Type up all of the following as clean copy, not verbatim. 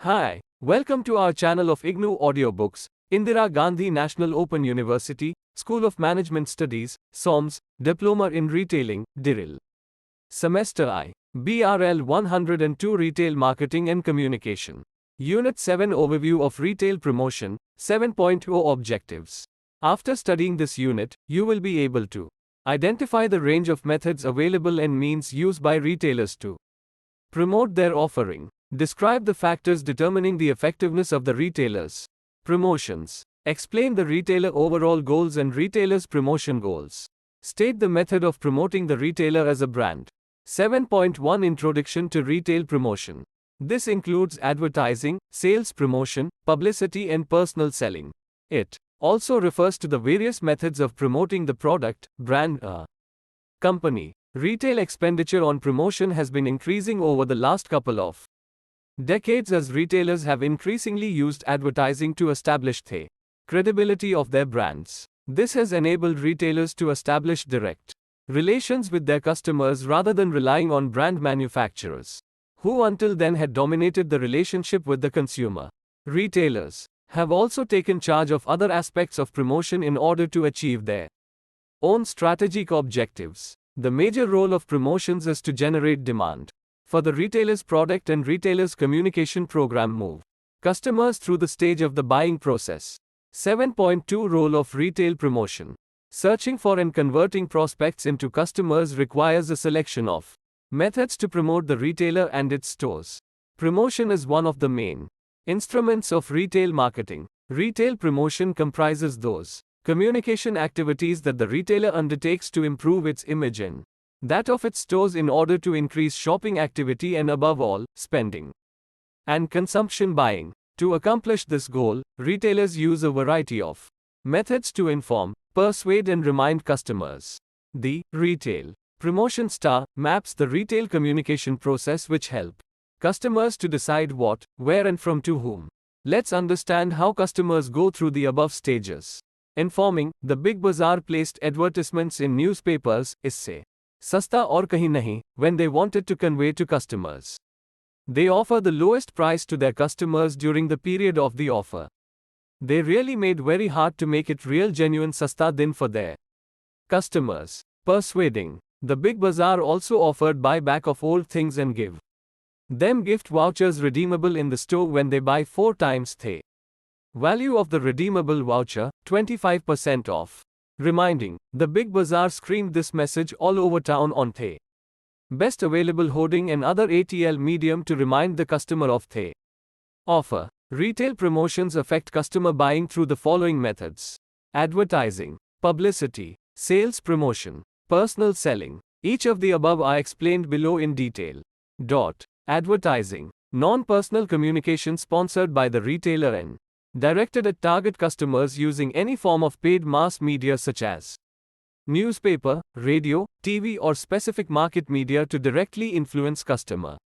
Hi, welcome to our channel of IGNOU Audiobooks, Indira Gandhi National Open University, School of Management Studies, SOMS, Diploma in Retailing, DIRIL. Semester I. BRL 102 Retail Marketing and Communication. Unit 7 Overview of Retail Promotion, 7.0 Objectives. After studying this unit, you will be able to identify the range of methods available and means used by retailers to promote their offering. Describe the factors determining the effectiveness of the retailer's promotions. Explain the retailer overall goals and retailer's promotion goals. State the method of promoting the retailer as a brand. 7.1 Introduction to Retail Promotion. This includes advertising, sales promotion, publicity, and personal selling. It also refers to the various methods of promoting the product, brand, company. Retail expenditure on promotion has been increasing over the last couple of decades as retailers have increasingly used advertising to establish the credibility of their brands. This has enabled retailers to establish direct relations with their customers rather than relying on brand manufacturers, who until then had dominated the relationship with the consumer. Retailers have also taken charge of other aspects of promotion in order to achieve their own strategic objectives. The major role of promotions is to generate demand for the retailer's product and retailer's communication program move customers through the stage of the buying process. 7.2 Role of Retail Promotion. Searching for and converting prospects into customers requires a selection of methods to promote the retailer and its stores. Promotion is one of the main instruments of retail marketing. Retail promotion comprises those communication activities that the retailer undertakes to improve its image and that of its stores in order to increase shopping activity and above all, spending and consumption buying. To accomplish this goal, retailers use a variety of methods to inform, persuade and remind customers. The Retail Promotion Star maps the retail communication process which help customers to decide what, where and from to whom. Let's understand how customers go through the above stages. Informing, the Big Bazaar placed advertisements in newspapers, isse sasta aur kahin nahi, when they wanted to convey to customers. They offer the lowest price to their customers during the period of the offer. They really made very hard to make it real genuine sasta din for their customers. Persuading, the Big Bazaar also offered buyback of old things and give them gift vouchers redeemable in the store when they buy 4 times the value of the redeemable voucher, 25% off. Reminding, the Big Bazaar screamed this message all over town on the best available hoarding and other ATL medium to remind the customer of the offer. Retail promotions affect customer buying through the following methods: advertising, publicity, sales promotion, personal selling. Each of the above are explained below in detail. Advertising, non-personal communication sponsored by the retailer and directed at target customers using any form of paid mass media such as newspaper, radio, TV or specific market media to directly influence customer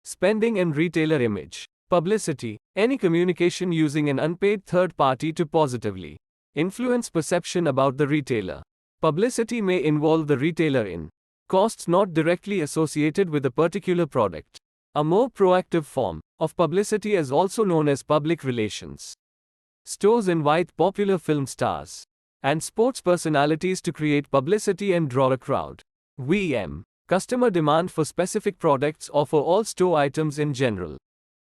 spending and retailer image. Publicity, any communication using an unpaid third party to positively influence perception about the retailer. Publicity may involve the retailer in costs not directly associated with a particular product. A more proactive form of publicity is also known as public relations. Stores invite popular film stars and sports personalities to create publicity and draw a crowd. VM. Customer demand for specific products or for all store items in general.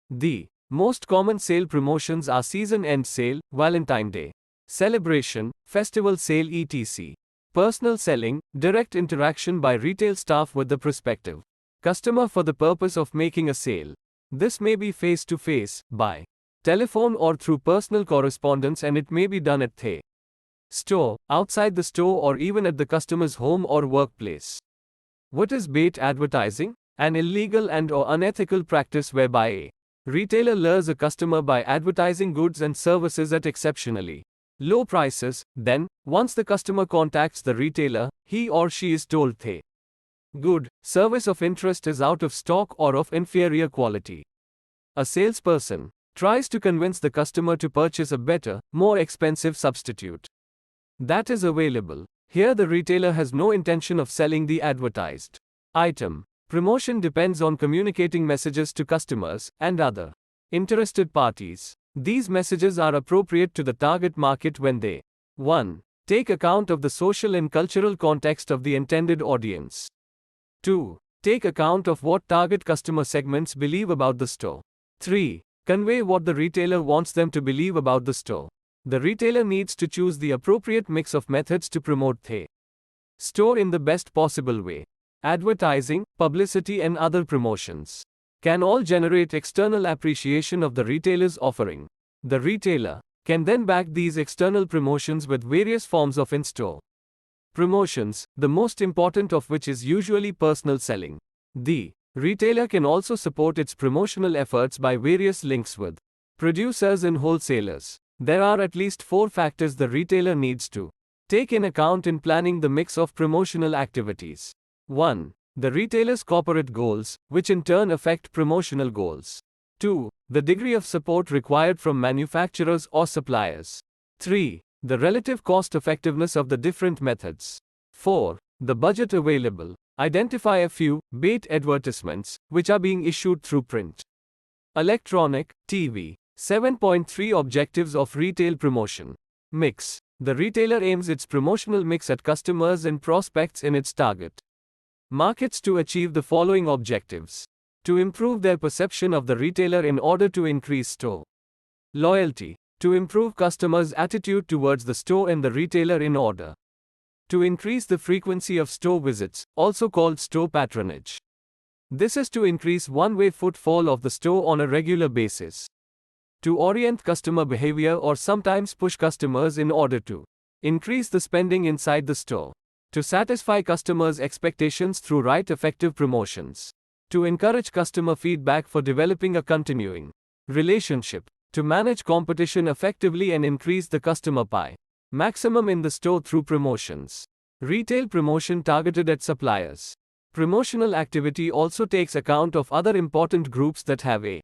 The most common sale promotions are season end sale, Valentine Day, celebration, festival sale etc. Personal selling, direct interaction by retail staff with the prospective customer for the purpose of making a sale. This may be face-to-face, by telephone or through personal correspondence, and it may be done at the store, outside the store or even at the customer's home or workplace. What is bait advertising? An illegal and or unethical practice whereby a retailer lures a customer by advertising goods and services at exceptionally low prices. Then, once the customer contacts the retailer, he or she is told the good, service of interest is out of stock or of inferior quality. A salesperson tries to convince the customer to purchase a better, more expensive substitute that is available. Here the retailer has no intention of selling the advertised item. Promotion depends on communicating messages to customers and other Interested parties. These messages are appropriate to the target market when they 1. Take account of the social and cultural context of the intended audience. 2. Take account of what target customer segments believe about the store. 3. Convey what the retailer wants them to believe about the store. The retailer needs to choose the appropriate mix of methods to promote the store in the best possible way. Advertising, publicity, and other promotions can all generate external appreciation of the retailer's offering. The retailer can then back these external promotions with various forms of in-store promotions, the most important of which is usually personal selling. The retailer can also support its promotional efforts by various links with producers and wholesalers. There are at least 4 factors the retailer needs to take in account in planning the mix of promotional activities. 1. The retailer's corporate goals, which in turn affect promotional goals. 2. The degree of support required from manufacturers or suppliers. 3. The relative cost effectiveness of the different methods. 4. The budget available. Identify a few bait advertisements which are being issued through print, electronic, TV. 7.3 Objectives of retail promotion. Mix. The retailer aims its promotional mix at customers and prospects in its target markets to achieve the following objectives. To improve their perception of the retailer in order to increase store loyalty. To improve customers' attitude towards the store and the retailer in order to increase the frequency of store visits, also called store patronage. This is to increase one-way footfall of the store on a regular basis. To orient customer behavior or sometimes push customers in order to increase the spending inside the store. To satisfy customers' expectations through right effective promotions. To encourage customer feedback for developing a continuing relationship. To manage competition effectively and increase the customer pie maximum in the store through promotions. Retail promotion targeted at suppliers. Promotional activity also takes account of other important groups that have a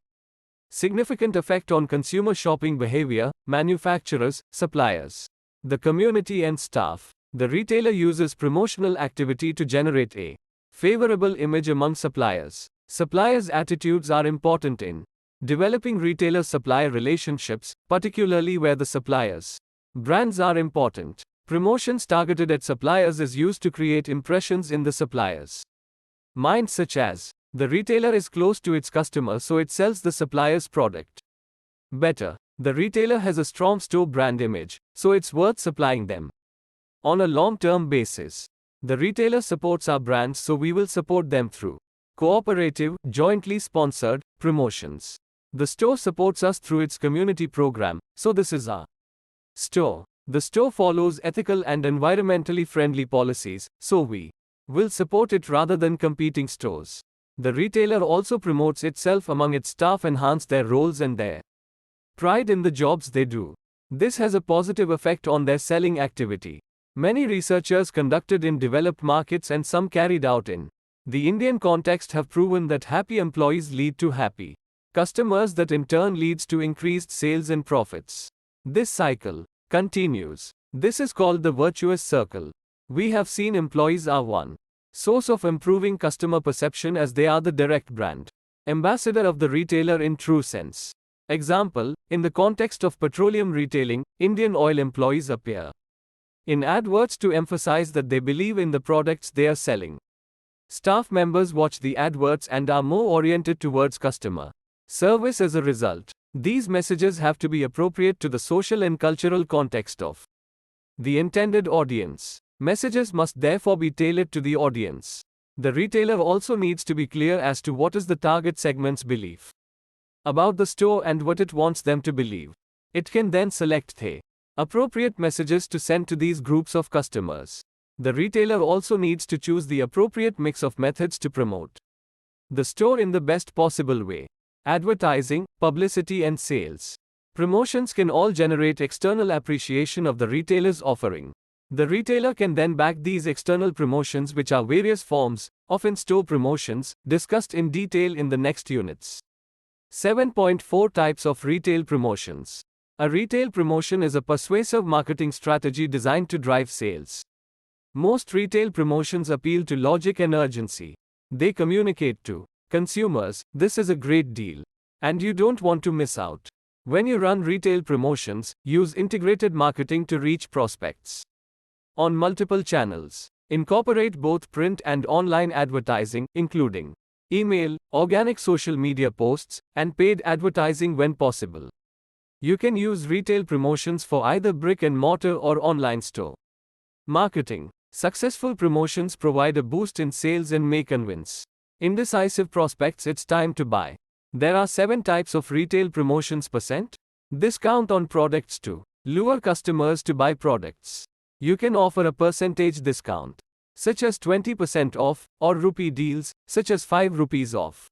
significant effect on consumer shopping behavior: manufacturers, suppliers, the community, and staff. The retailer uses promotional activity to generate a favorable image among suppliers. Suppliers' attitudes are important in developing retailer-supplier relationships, particularly where the suppliers' brands are important. Promotions targeted at suppliers is used to create impressions in the suppliers' mind, such as the retailer is close to its customer, so it sells the supplier's product better. The retailer has a strong store brand image, so it's worth supplying them. On a long-term basis, the retailer supports our brands, so we will support them through cooperative, jointly sponsored promotions. The store supports us through its community program, so this is our store. The store follows ethical and environmentally friendly policies, so we will support it rather than competing stores. The retailer also promotes itself among its staff, enhance their roles and their pride in the jobs they do. This has a positive effect on their selling activity. Many researchers conducted in developed markets and some carried out in the Indian context have proven that happy employees lead to happy customers, that in turn leads to increased sales and profits. This cycle continues. This is called the virtuous circle. We have seen employees are one source of improving customer perception, as they are the direct brand ambassador of the retailer in true sense. Example, in the context of petroleum retailing, Indian Oil employees appear in adverts to emphasize that they believe in the products they are selling. Staff members watch the adverts and are more oriented towards customer service as a result. These messages have to be appropriate to the social and cultural context of the intended audience. Messages must therefore be tailored to the audience. The retailer also needs to be clear as to what is the target segment's belief about the store and what it wants them to believe. It can then select the appropriate messages to send to these groups of customers. The retailer also needs to choose the appropriate mix of methods to promote the store in the best possible way. Advertising, publicity, and sales promotions can all generate external appreciation of the retailer's offering. The retailer can then back these external promotions, which are various forms of in-store promotions, discussed in detail in the next units. 7.4 Types of retail promotions. A retail promotion is a persuasive marketing strategy designed to drive sales. Most retail promotions appeal to logic and urgency. They communicate to consumers, "This is a great deal," And you don't want to miss out. When you run retail promotions, use integrated marketing to reach prospects on multiple channels. Incorporate both print and online advertising, including email, organic social media posts, and paid advertising when possible. You can use retail promotions for either brick and mortar or online store. Marketing. Successful promotions provide a boost in sales and may convince indecisive prospects it's time to buy. There are 7 types of retail promotions. Discount on products to lure customers to buy products. You can offer a percentage discount, such as 20% off, or rupee deals, such as 5 rupees off.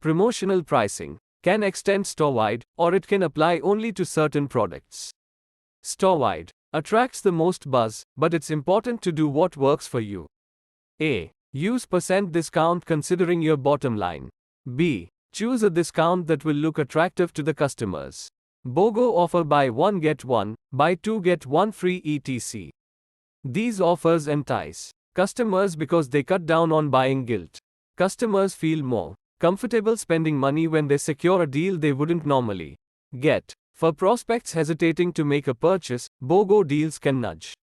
Promotional pricing can extend store-wide, or it can apply only to certain products. Store-wide attracts the most buzz, but it's important to do what works for you. A. Use percent discount considering your bottom line. B. Choose a discount that will look attractive to the customers. BOGO offer buy one get one, buy two get one free etc. These offers entice customers because they cut down on buying guilt. Customers feel more comfortable spending money when they secure a deal they wouldn't normally get. For prospects hesitating to make a purchase, BOGO deals can nudge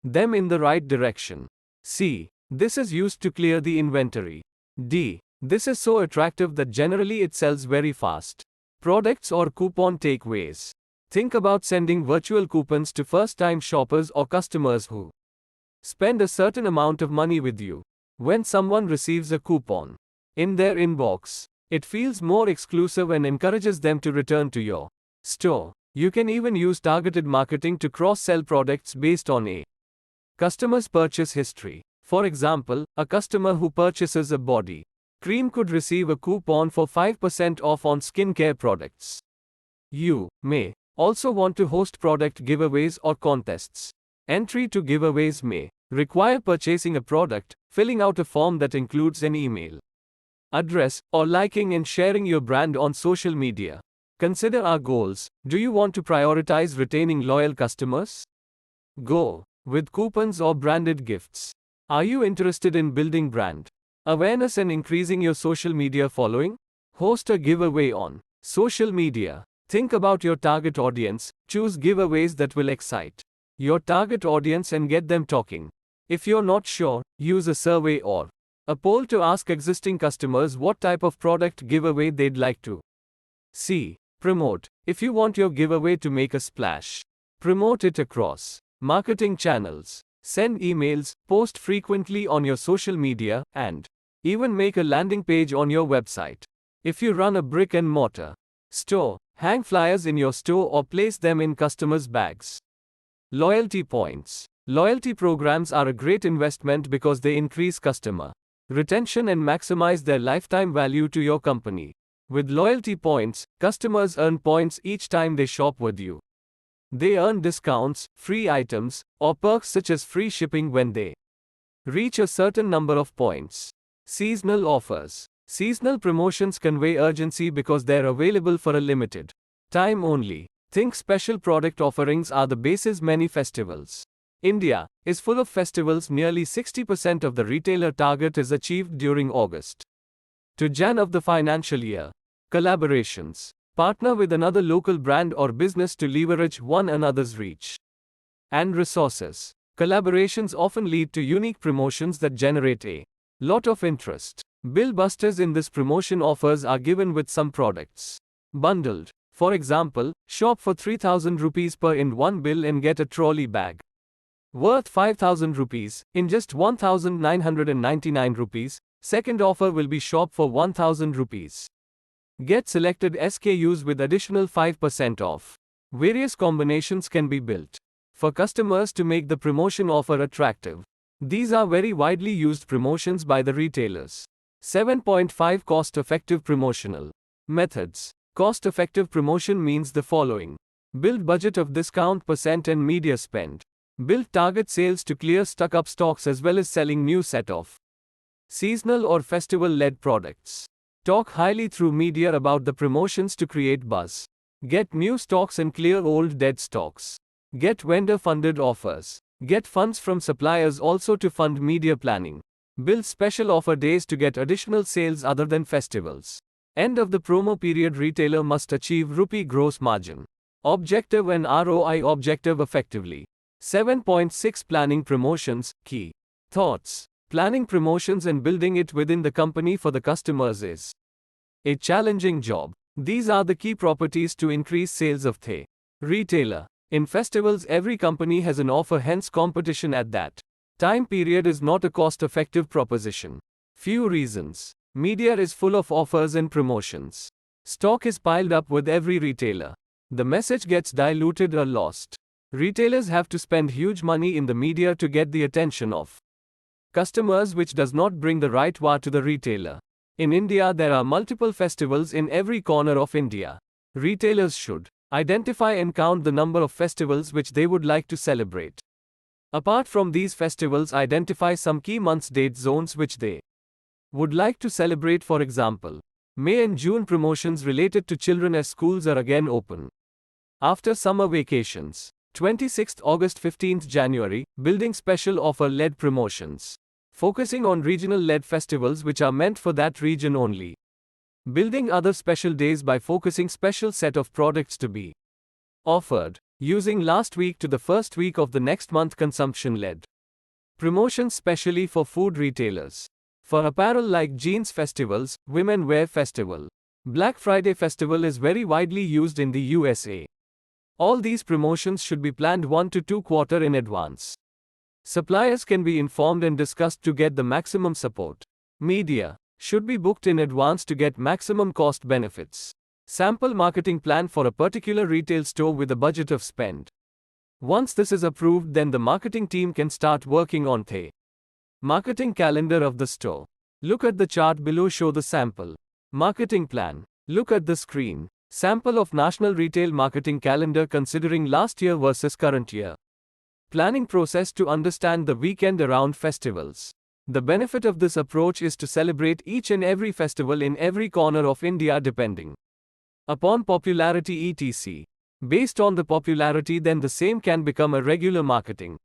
them in the right direction. C. This is used to clear the inventory. D. This is so attractive that generally it sells very fast. Products or coupon takeaways. Think about sending virtual coupons to first-time shoppers or customers who spend a certain amount of money with you. When someone receives a coupon in their inbox, it feels more exclusive and encourages them to return to your store. You can even use targeted marketing to cross-sell products based on a customer's purchase history. For example, a customer who purchases a body cream could receive a coupon for 5% off on skincare products. You may also want to host product giveaways or contests. Entry to giveaways may require purchasing a product, filling out a form that includes an email address, or liking and sharing your brand on social media. Consider our goals. Do you want to prioritize retaining loyal customers? Go with coupons or branded gifts. Are you interested in building brand awareness and increasing your social media following? Host a giveaway on social media. Think about your target audience. Choose giveaways that will excite your target audience and get them talking. If you're not sure, use a survey or a poll to ask existing customers what type of product giveaway they'd like to see. Promote. If you want your giveaway to make a splash, promote it across marketing channels. Send emails, post frequently on your social media, and even make a landing page on your website. If you run a brick and mortar store, hang flyers in your store or place them in customers' bags. Loyalty points. Loyalty programs are a great investment because they increase customer retention and maximize their lifetime value to your company. With loyalty points, customers earn points each time they shop with you. They earn discounts, free items, or perks such as free shipping when they reach a certain number of points. Seasonal offers. Seasonal promotions convey urgency because they're available for a limited time only. Think special product offerings are the basis many festivals. India is full of festivals. Nearly 60% of the retailer target is achieved during August to Jan of the financial year. Collaborations. Partner with another local brand or business to leverage one another's reach and resources. Collaborations often lead to unique promotions that generate a lot of interest. Bill busters in this promotion offers are given with some products bundled. For example, shop for 3000 rupees per in one bill and get a trolley bag worth 5000 rupees in just 1999 rupees. Second offer will be shop for 1000 rupees. Get selected SKUs with additional 5% off. Various combinations can be built for customers to make the promotion offer attractive. These are very widely used promotions by the retailers. 7.5 Cost-effective promotional methods. Cost-effective promotion means the following. Build budget of discount percent and media spend. Build target sales to clear stuck-up stocks as well as selling new set of seasonal or festival-led products. Talk highly through media about the promotions to create buzz. Get new stocks and clear old dead stocks. Get vendor-funded offers. Get funds from suppliers also to fund media planning. Build special offer days to get additional sales other than festivals. End of the promo period, retailer must achieve rupee gross margin. Objective and ROI objective effectively. 7.6 Planning promotions, key thoughts. Planning promotions and building it within the company for the customers is a challenging job. These are the key properties to increase sales of the retailer. In festivals, every company has an offer, hence competition at that time period is not a cost-effective proposition. Few reasons. Media is full of offers and promotions. Stock is piled up with every retailer. The message gets diluted or lost. Retailers have to spend huge money in the media to get the attention of customers, which does not bring the right wow to the retailer. In India, there are multiple festivals in every corner of India. Retailers should identify and count the number of festivals which they would like to celebrate. Apart from these festivals, identify some key months, date zones which they would like to celebrate. For example, May and June promotions related to children as schools are again open after summer vacations. 26th August 15th January, building special offer led promotions. Focusing on regional led festivals which are meant for that region only. Building other special days by focusing special set of products to be offered. Using last week to the first week of the next month, consumption led promotions specially for food retailers. For apparel like jeans festivals, women wear festival. Black Friday festival is very widely used in the USA. All these promotions should be planned 1 to 2 quarters in advance. Suppliers can be informed and discussed to get the maximum support. Media should be booked in advance to get maximum cost benefits. Sample marketing plan for a particular retail store with a budget of spend. Once this is approved, then the marketing team can start working on the marketing calendar of the store. Look at the chart below, show the sample marketing plan. Look at the screen. Sample of National Retail Marketing Calendar considering last year versus current year. Planning process to understand the weekend around festivals. The benefit of this approach is to celebrate each and every festival in every corner of India depending upon popularity etc. Based on the popularity, then the same can become a regular marketing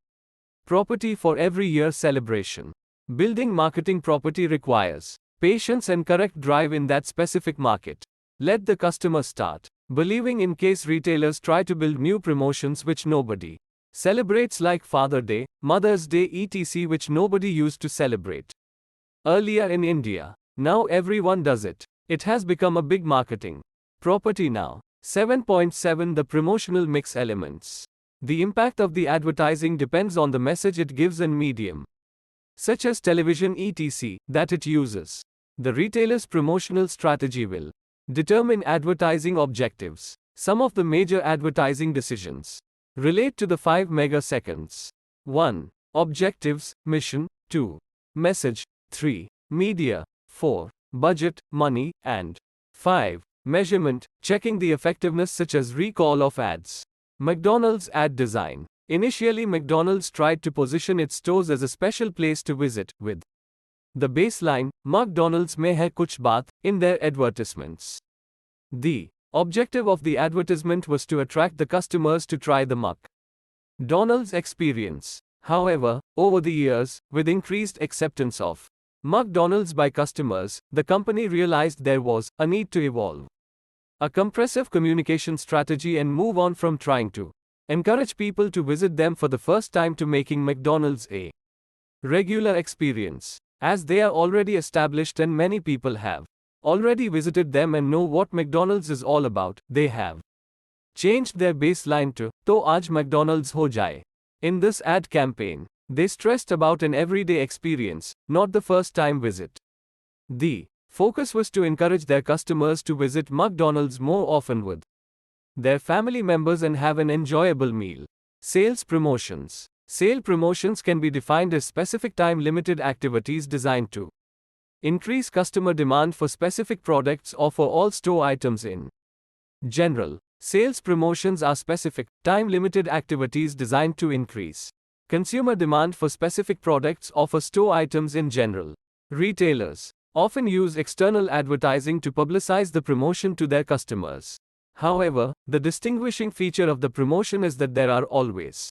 property for every year celebration. Building marketing property requires patience and correct drive in that specific market. Let the customer start believing in case retailers try to build new promotions which nobody celebrates, like Father Day, Mother's Day etc., which nobody used to celebrate earlier in India. Now everyone does it. It has become a big marketing property now. 7.7 The promotional mix elements. The impact of the advertising depends on the message it gives and medium, such as television etc., that it uses. The retailer's promotional strategy will determine advertising objectives. Some of the major advertising decisions relate to the 5 megaseconds. 1. Objectives, mission. 2. Message. 3. Media. 4. Budget, money. And 5. Measurement, checking the effectiveness such as recall of ads. McDonald's ad design. Initially, McDonald's tried to position its stores as a special place to visit, with the baseline, McDonald's mein hai kuch baat, in their advertisements. The objective of the advertisement was to attract the customers to try the McDonald's experience. However, over the years, with increased acceptance of McDonald's by customers, the company realized there was a need to evolve a compressive communication strategy and move on from trying to encourage people to visit them for the first time to making McDonald's a regular experience. As they are already established and many people have already visited them and know what McDonald's is all about, they have changed their baseline to "To aaj McDonald's ho jaye." In this ad campaign, they stressed about an everyday experience, not the first time visit. The focus was to encourage their customers to visit McDonald's more often with their family members and have an enjoyable meal. Sales promotions. Sale promotions can be defined as specific time-limited activities designed to increase customer demand for specific products or for all store items in general. Sales promotions are specific, time-limited activities designed to increase consumer demand for specific products or for store items in general. Retailers often use external advertising to publicize the promotion to their customers. However, the distinguishing feature of the promotion is that there are always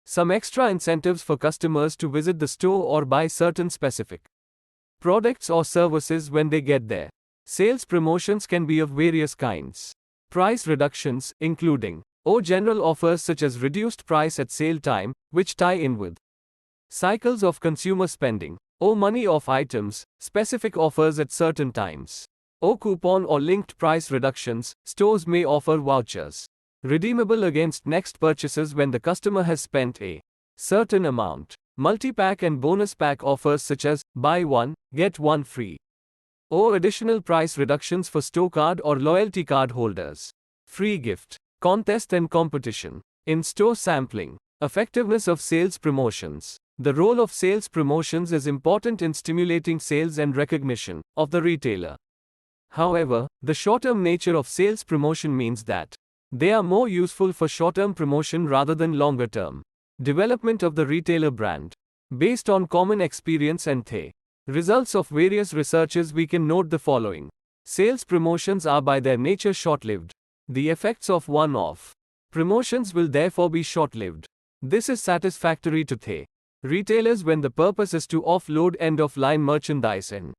some extra incentives for customers to visit the store or buy certain specific products or services when they get there. Sales promotions can be of various kinds. Price reductions, including general offers such as reduced price at sale time, which tie in with cycles of consumer spending. Money off items, specific offers at certain times. Coupon or linked price reductions, stores may offer vouchers redeemable against next purchases when the customer has spent a certain amount. Multi-pack and bonus pack offers such as buy one, get one free. Additional price reductions for store card or loyalty card holders. Free gift. Contest and competition. In-store sampling. Effectiveness of sales promotions. The role of sales promotions is important in stimulating sales and recognition of the retailer. However, the short-term nature of sales promotion means that they are more useful for short-term promotion rather than longer-term development of the retailer brand. Based on common experience and the results of various researches, we can note the following. Sales promotions are by their nature short-lived. The effects of one-off promotions will therefore be short-lived. This is satisfactory to the retailers when the purpose is to offload end-of-line merchandise and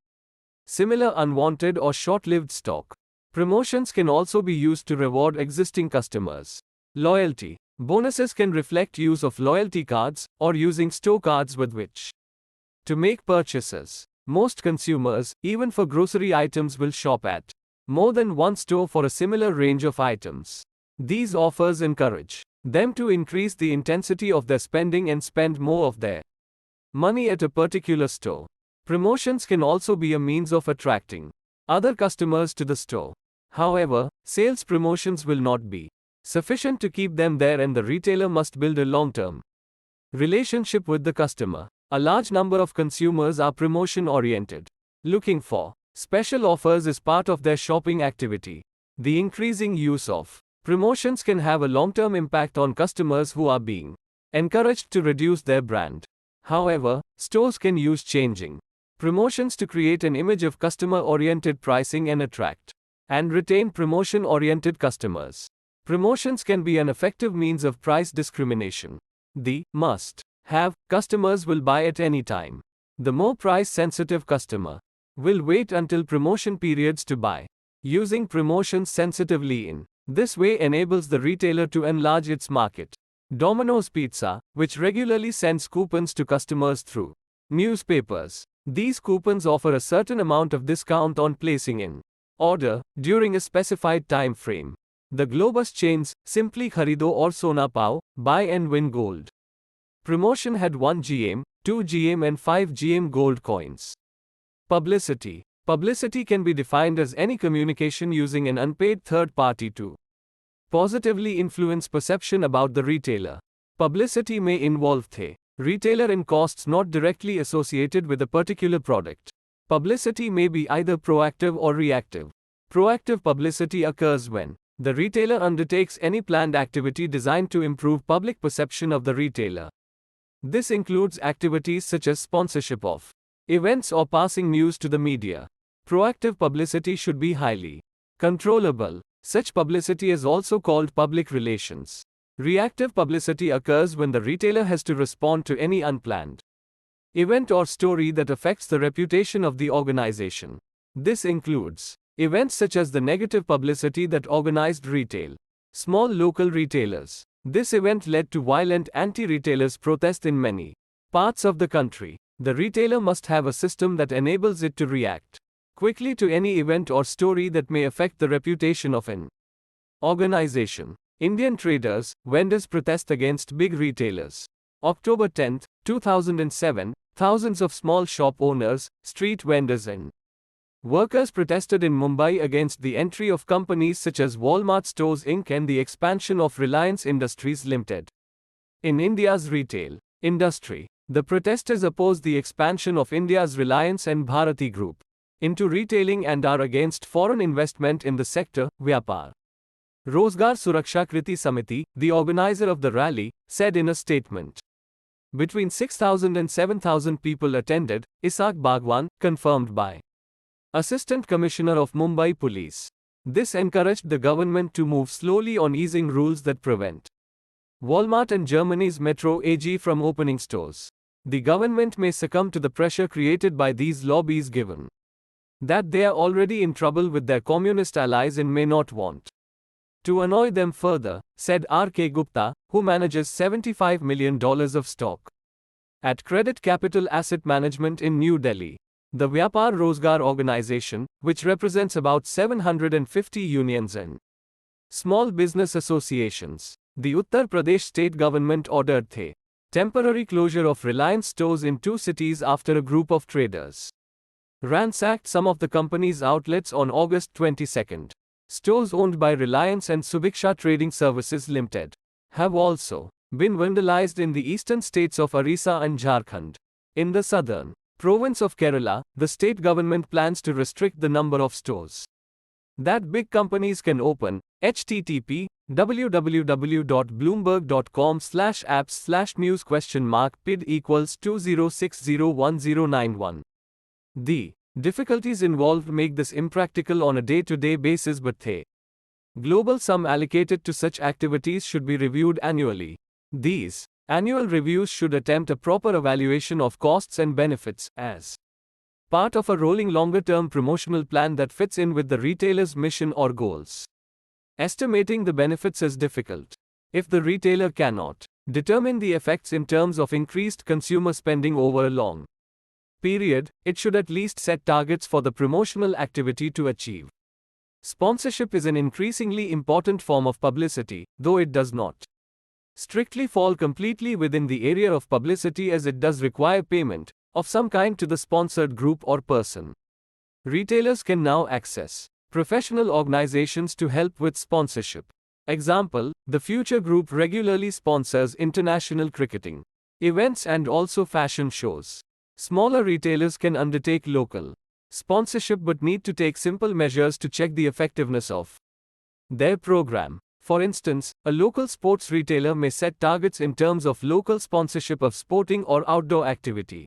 similar unwanted or short-lived stock. Promotions can also be used to reward existing customers. Loyalty. Bonuses can reflect use of loyalty cards or using store cards with which to make purchases. Most consumers, even for grocery items, will shop at more than one store for a similar range of items. These offers encourage them to increase the intensity of their spending and spend more of their money at a particular store. Promotions can also be a means of attracting other customers to the store. However, sales promotions will not be sufficient to keep them there, and the retailer must build a long-term relationship with the customer. A large number of consumers are promotion-oriented. Looking for special offers is part of their shopping activity. The increasing use of promotions can have a long-term impact on customers who are being encouraged to reduce their brand. However, stores can use changing promotions to create an image of customer-oriented pricing and attract and retain promotion-oriented customers. Promotions can be an effective means of price discrimination. The must-have customers will buy at any time. The more price-sensitive customer will wait until promotion periods to buy. Using promotions sensitively in this way enables the retailer to enlarge its market. Domino's Pizza, which regularly sends coupons to customers through newspapers. These coupons offer a certain amount of discount on placing an order during a specified time frame. The Globus chains, Simply Kharido or Sona Pao, buy and win gold promotion had 1 GM, 2 GM and 5 GM gold coins. Publicity. Publicity can be defined as any communication using an unpaid third party to positively influence perception about the retailer. Publicity may involve the retailer in costs not directly associated with a particular product. Publicity may be either proactive or reactive. Proactive publicity occurs when the retailer undertakes any planned activity designed to improve public perception of the retailer. This includes activities such as sponsorship of events or passing news to the media. Proactive publicity should be highly controllable. Such publicity is also called public relations. Reactive publicity occurs when the retailer has to respond to any unplanned event or story that affects the reputation of the organization. This includes events such as the negative publicity that organized retail small local retailers. This event led to violent anti-retailers protest in many parts of the country. The retailer must have a system that enables it to react quickly to any event or story that may affect the reputation of an organization. Indian traders, vendors protest against big retailers. October 10, 2007, thousands of small shop owners, street vendors and workers protested in Mumbai against the entry of companies such as Walmart Stores Inc. and the expansion of Reliance Industries Limited in India's retail industry. The protesters oppose the expansion of India's Reliance and Bharati Group into retailing and are against foreign investment in the sector. Vyapar Rozgar Suraksha Kriti Samiti, the organizer of the rally, said in a statement. Between 6,000 and 7,000 people attended, Isaac Bhagwan, confirmed by Assistant Commissioner of Mumbai Police. This encouraged the government to move slowly on easing rules that prevent Walmart and Germany's Metro AG from opening stores. The government may succumb to the pressure created by these lobbies given that they are already in trouble with their communist allies and may not want to annoy them further, said R.K. Gupta, who manages $75 million of stock at Credit Capital Asset Management in New Delhi. The Vyapar Rozgar organization, which represents about 750 unions and small business associations. The Uttar Pradesh state government ordered the temporary closure of Reliance stores in 2 cities after a group of traders ransacked some of the company's outlets on August 22. Stores owned by Reliance and Subiksha Trading Services Limited have also been vandalized in the eastern states of Orissa and Jharkhand. In the southern province of Kerala, the state government plans to restrict the number of stores that big companies can open. http www.bloomberg.com/apps/news PID equals 20601091. The difficulties involved make this impractical on a day-to-day basis, but the global sum allocated to such activities should be reviewed annually. These annual reviews should attempt a proper evaluation of costs and benefits as part of a rolling longer-term promotional plan that fits in with the retailer's mission or goals. Estimating the benefits is difficult. If the retailer cannot determine the effects in terms of increased consumer spending over a long period, it should at least set targets for the promotional activity to achieve. Sponsorship is an increasingly important form of publicity, though it does not strictly fall completely within the area of publicity, as it does require payment of some kind to the sponsored group or person. Retailers can now access professional organizations to help with sponsorship. Example, the Future Group regularly sponsors international cricketing events and also fashion shows. Smaller retailers can undertake local sponsorship but need to take simple measures to check the effectiveness of their program. For instance, a local sports retailer may set targets in terms of local sponsorship of sporting or outdoor activity.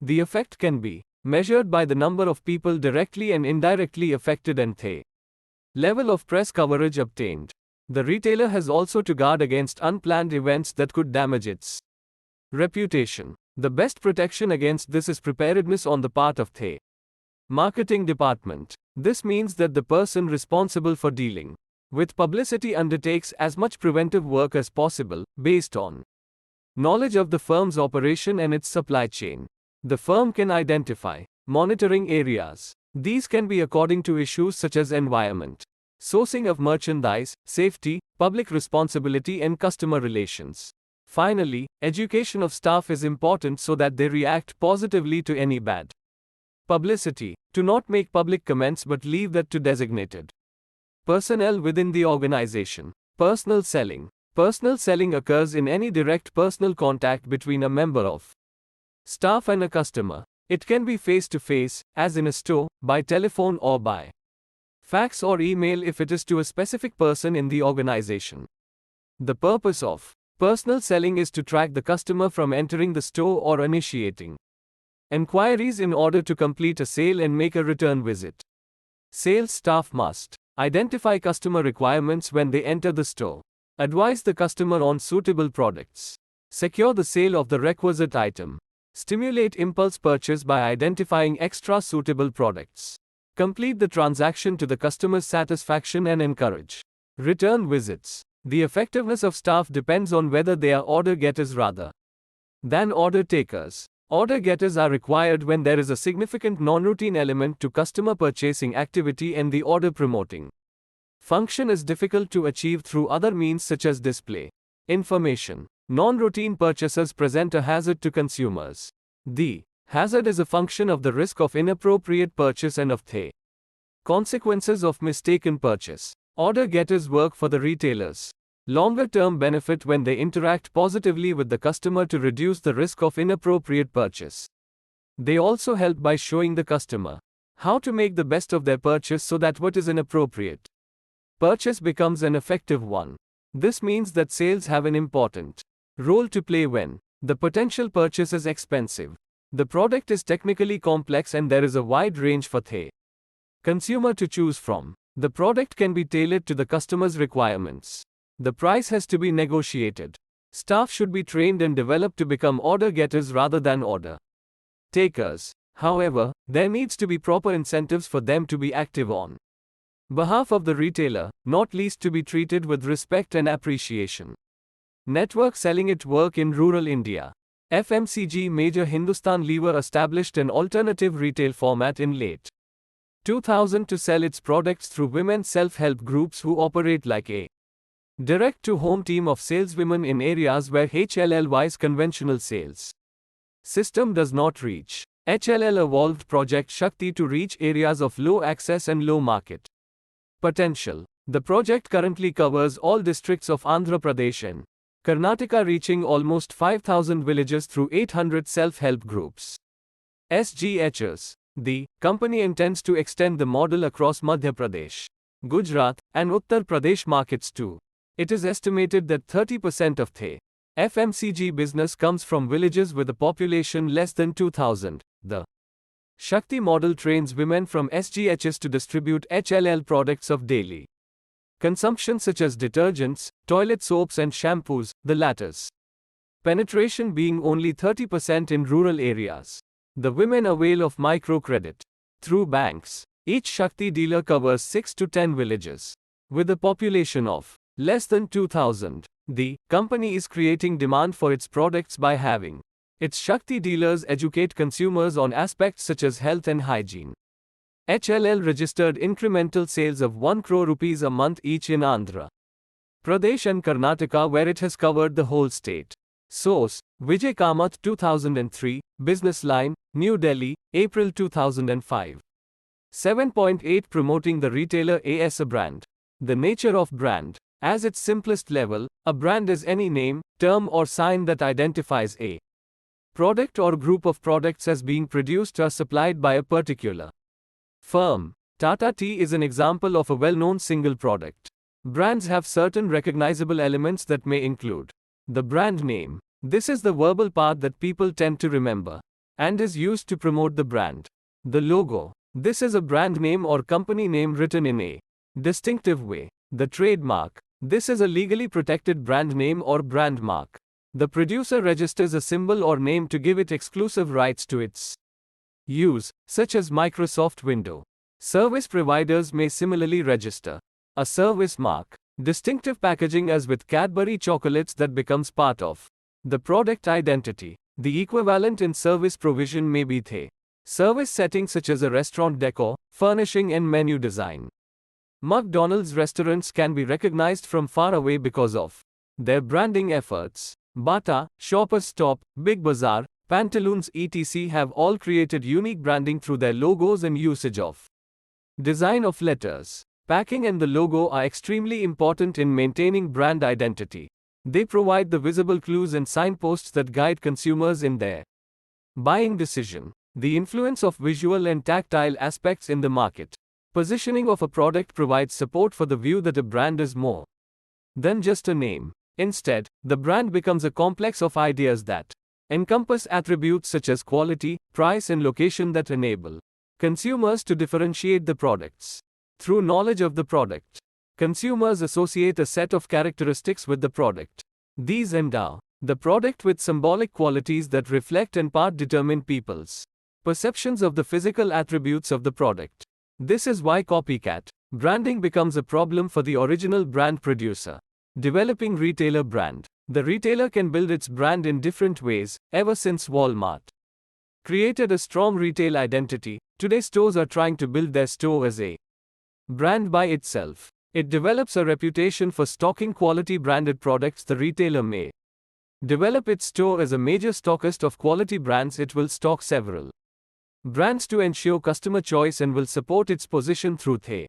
The effect can be measured by the number of people directly and indirectly affected and the level of press coverage obtained. The retailer has also to guard against unplanned events that could damage its reputation. The best protection against this is preparedness on the part of the marketing department. This means that the person responsible for dealing with publicity undertakes as much preventive work as possible, based on knowledge of the firm's operation and its supply chain. The firm can identify monitoring areas. These can be according to issues such as environment, sourcing of merchandise, safety, public responsibility, and customer relations. Finally, education of staff is important so that they react positively to any bad publicity. Do not make public comments but leave that to designated personnel within the organization. Personal selling. Personal selling occurs in any direct personal contact between a member of staff and a customer. It can be face-to-face, as in a store, by telephone or by fax or email if it is to a specific person in the organization. The purpose of personal selling is to track the customer from entering the store or initiating enquiries in order to complete a sale and make a return visit. Sales staff must identify customer requirements when they enter the store, advise the customer on suitable products, secure the sale of the requisite item, stimulate impulse purchase by identifying extra suitable products, complete the transaction to the customer's satisfaction, and encourage return visits. The effectiveness of staff depends on whether they are order getters rather than order takers. Order getters are required when there is a significant non-routine element to customer purchasing activity and the order promoting function is difficult to achieve through other means such as display information. Non-routine purchases present a hazard to consumers. The hazard is a function of the risk of inappropriate purchase and of the consequences of mistaken purchase. Order getters work for the retailers. Longer-term benefit when they interact positively with the customer to reduce the risk of inappropriate purchase. They also help by showing the customer how to make the best of their purchase so that what is inappropriate purchase becomes an effective one. This means that sales have an important role to play when the potential purchase is expensive, the product is technically complex, and there is a wide range for the consumer to choose from. The product can be tailored to the customer's requirements. The price has to be negotiated. Staff should be trained and developed to become order getters rather than order takers. However, there needs to be proper incentives for them to be active on behalf of the retailer, not least to be treated with respect and appreciation. Network selling at work in rural India. FMCG major Hindustan Lever established an alternative retail format in late 2000 to sell its products through women self-help groups who operate like a direct-to-home team of saleswomen in areas where HLLY's conventional sales system does not reach. HLL evolved Project Shakti to reach areas of low access and low market potential. The project currently covers all districts of Andhra Pradesh and Karnataka, reaching almost 5,000 villages through 800 self-help groups. SGHs. The company intends to extend the model across Madhya Pradesh, Gujarat, and Uttar Pradesh markets too. It is estimated that 30% of the FMCG business comes from villages with a population less than 2,000. The Shakti model trains women from SGHs to distribute HLL products of daily consumption such as detergents, toilet soaps and shampoos, the latter's penetration being only 30% in rural areas. The women avail of microcredit through banks. Each Shakti dealer covers 6 to 10 villages with a population of less than 2,000. The company is creating demand for its products by having its Shakti dealers educate consumers on aspects such as health and hygiene. HLL registered incremental sales of 1 crore rupees a month each in Andhra Pradesh and Karnataka, where it has covered the whole state. Source: Vijay Kamath, 2003, Business Line, New Delhi, April 2005. 7.8 Promoting the retailer as a brand. The nature of brand. As its simplest level, a brand is any name, term or sign that identifies a product or group of products as being produced or supplied by a particular firm. Tata Tea is an example of a well-known single product. Brands have certain recognizable elements that may include the brand name. This is the verbal part that people tend to remember and is used to promote the brand. The logo. This is a brand name or company name written in a distinctive way. The trademark. This is a legally protected brand name or brand mark. The producer registers a symbol or name to give it exclusive rights to its use, such as Microsoft Windows. Service providers may similarly register a service mark. Distinctive packaging, as with Cadbury chocolates, that becomes part of the product identity. The equivalent in service provision may be the service setting, such as a restaurant decor, furnishing and menu design. McDonald's restaurants can be recognized from far away because of their branding efforts. Bata, Shoppers Stop, Big Bazaar, Pantaloons etc. have all created unique branding through their logos and usage of design of letters. Packing and the logo are extremely important in maintaining brand identity. They provide the visible clues and signposts that guide consumers in their buying decision. The influence of visual and tactile aspects in the market. Positioning of a product provides support for the view that a brand is more than just a name. Instead, the brand becomes a complex of ideas that encompass attributes such as quality, price and location that enable consumers to differentiate the products. Through knowledge of the product, consumers associate a set of characteristics with the product. These endow the product with symbolic qualities that reflect and part determine people's perceptions of the physical attributes of the product. This is why copycat branding becomes a problem for the original brand producer. Developing retailer brand. The retailer can build its brand in different ways. Ever since Walmart created a strong retail identity, today stores are trying to build their store as a brand by itself. It develops a reputation for stocking quality branded products. The retailer may develop its store as a major stockist of quality brands. It will stock several brands to ensure customer choice and will support its position through the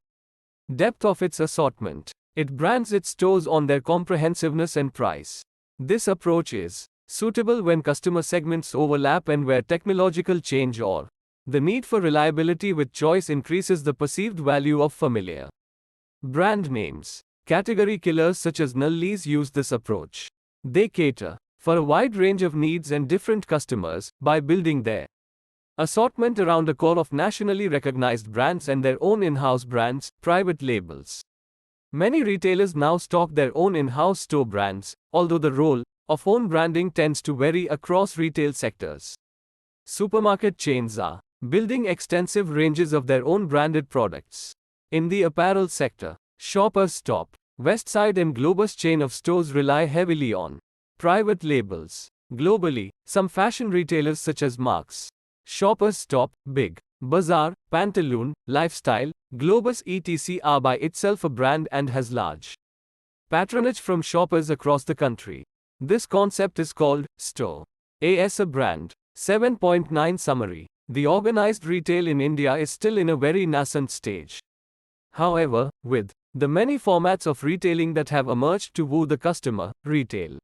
depth of its assortment. It brands its stores on their comprehensiveness and price. This approach is suitable when customer segments overlap and where technological change or the need for reliability with choice increases the perceived value of familiar brand names. Category killers such as Nalli's use this approach. They cater for a wide range of needs and different customers by building their assortment around a core of nationally recognized brands and their own in-house brands, private labels. Many retailers now stock their own in-house store brands, although the role of own branding tends to vary across retail sectors. Supermarket chains are building extensive ranges of their own branded products. In the apparel sector, Shoppers Stop, Westside and Globus chain of stores rely heavily on private labels. Globally, some fashion retailers such as Marks, Shoppers Stop, Big Bazaar, Pantaloon, Lifestyle, Globus etc. are by itself a brand and has large patronage from shoppers across the country. This concept is called store as a brand. 7.9 Summary. The organized retail in India is still in a very nascent stage. However, with the many formats of retailing that have emerged to woo the customer, retail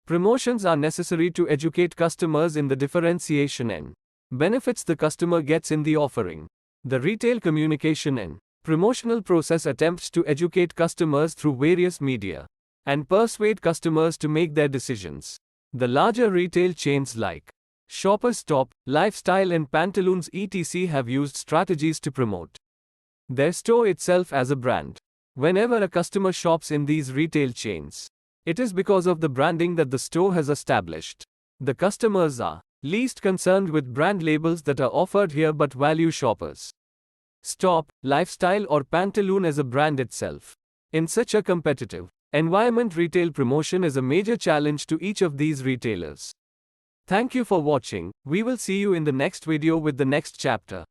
promotions are necessary to educate customers in the differentiation and benefits the customer gets in the offering. The retail communication and promotional process attempts to educate customers through various media and persuade customers to make their decisions. The larger retail chains like Shoppers Stop, Lifestyle and Pantaloons etc. have used strategies to promote their store itself as a brand. Whenever a customer shops in these retail chains, it is because of the branding that the store has established. The customers are least concerned with brand labels that are offered here but value Shoppers Stop, Lifestyle or Pantaloon as a brand itself. In such a competitive environment, retail promotion is a major challenge to each of these retailers. Thank you for watching. We will see you in the next video with the next chapter.